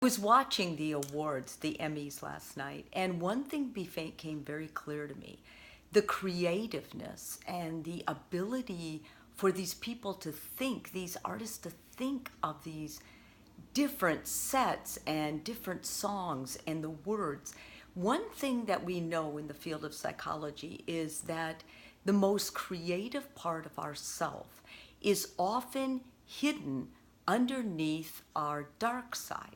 was watching the awards, the Emmys last night, and one thing became very clear to me. The creativeness and the ability for these people to think, these artists to think of these different sets and different songs and the words. One thing that we know in the field of psychology is that the most creative part of ourself is often hidden underneath our dark side.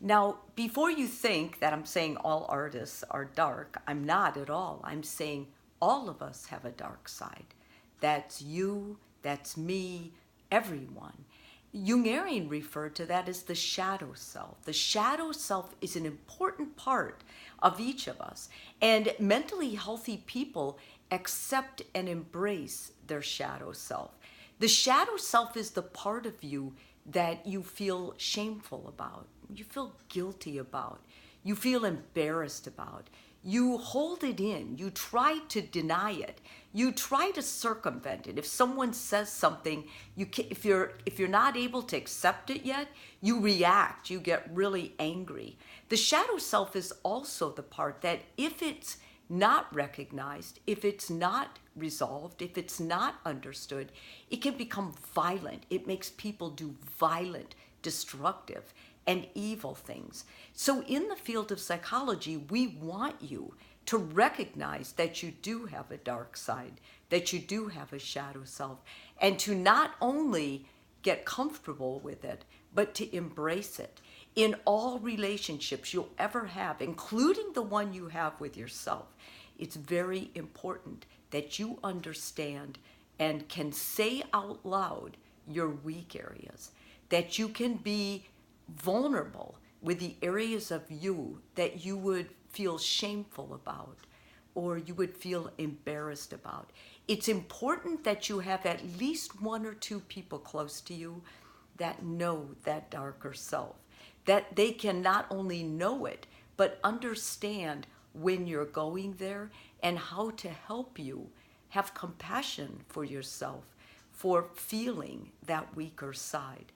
Now, before you think that I'm saying all artists are dark, I'm not at all. I'm saying all of us have a dark side. That's you, that's me, everyone. Jungarian referred to that as the shadow self. The shadow self is an important part of each of us. And mentally healthy people accept and embrace their shadow self. The shadow self is the part of you that you feel shameful about, you feel guilty about, you feel embarrassed about. You hold it in, you try to deny it, you try to circumvent it. If someone says something, if you're not able to accept it yet, you react, you get really angry. The shadow self is also the part that if it's not recognized, if it's not resolved, if it's not understood, it can become violent. It makes people do violent, destructive, and evil things. So in the field of psychology, we want you to recognize that you do have a dark side, that you do have a shadow self, and to not only get comfortable with it, but to embrace it. In all relationships you'll ever have, including the one you have with yourself, it's very important that you understand and can say out loud your weak areas, that you can be vulnerable with the areas of you that you would feel shameful about or you would feel embarrassed about. It's important that you have at least one or two people close to you that know that darker self, that they can not only know it, but understand when you're going there and how to help you have compassion for yourself for feeling that weaker side.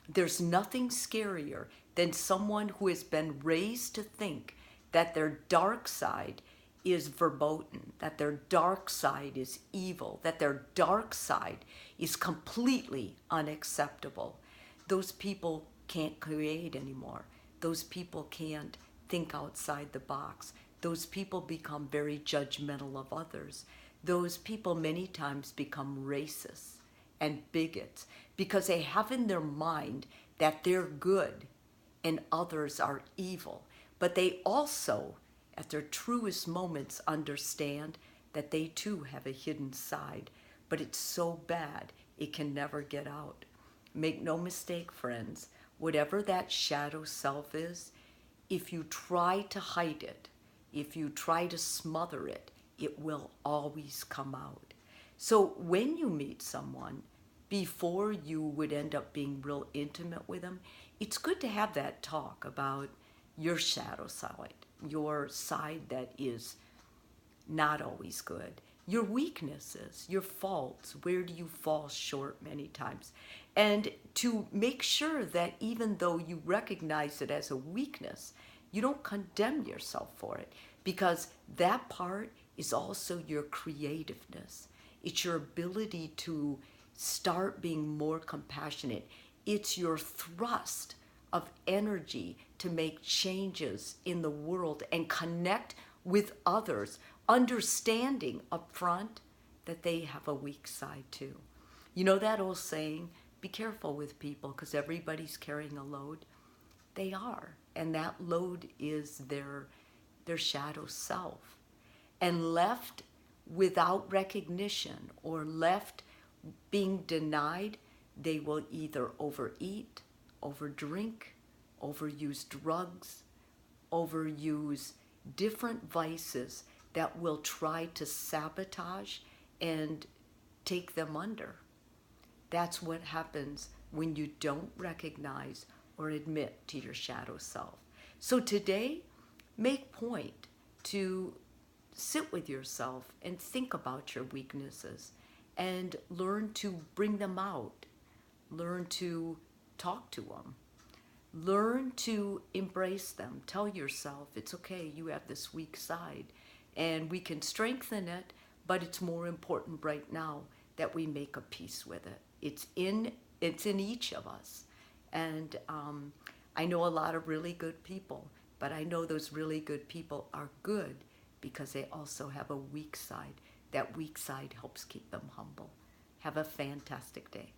There's nothing scarier than someone who has been raised to think that their dark side is verboten, that their dark side is evil, that their dark side is completely unacceptable. Those people can't create anymore. Those people can't think outside the box. Those people become very judgmental of others. Those people many times become racist and bigots because they have in their mind that they're good and others are evil. But they also, at their truest moments, understand that they too have a hidden side, but it's so bad it can never get out. Make no mistake, friends, whatever that shadow self is, if you try to hide it, if you try to smother it, it will always come out. So when you meet someone, before you would end up being real intimate with them, it's good to have that talk about your shadow side, your side that is not always good, your weaknesses, your faults, where do you fall short many times, and to make sure that even though you recognize it as a weakness, you don't condemn yourself for it, because that part is also your creativeness. It's your ability to start being more compassionate. It's your thrust of energy to make changes in the world and connect with others, understanding up front that they have a weak side too. You know that old saying, be careful with people because everybody's carrying a load? They are, and that load is their shadow self. And left without recognition or left being denied, they will either overeat, overdrink, overuse drugs, overuse different vices that will try to sabotage and take them under. That's what happens when you don't recognize or admit to your shadow self. So today, make point to sit with yourself and think about your weaknesses and learn to bring them out. Learn to talk to them. learn to embrace them. Tell yourself it's okay, you have this weak side, and we can strengthen it, but it's more important right now that we make a peace with it. It's in each of us. And I know a lot of really good people, but I know those really good people are good because they also have a weak side. That weak side helps keep them humble. Have a fantastic day.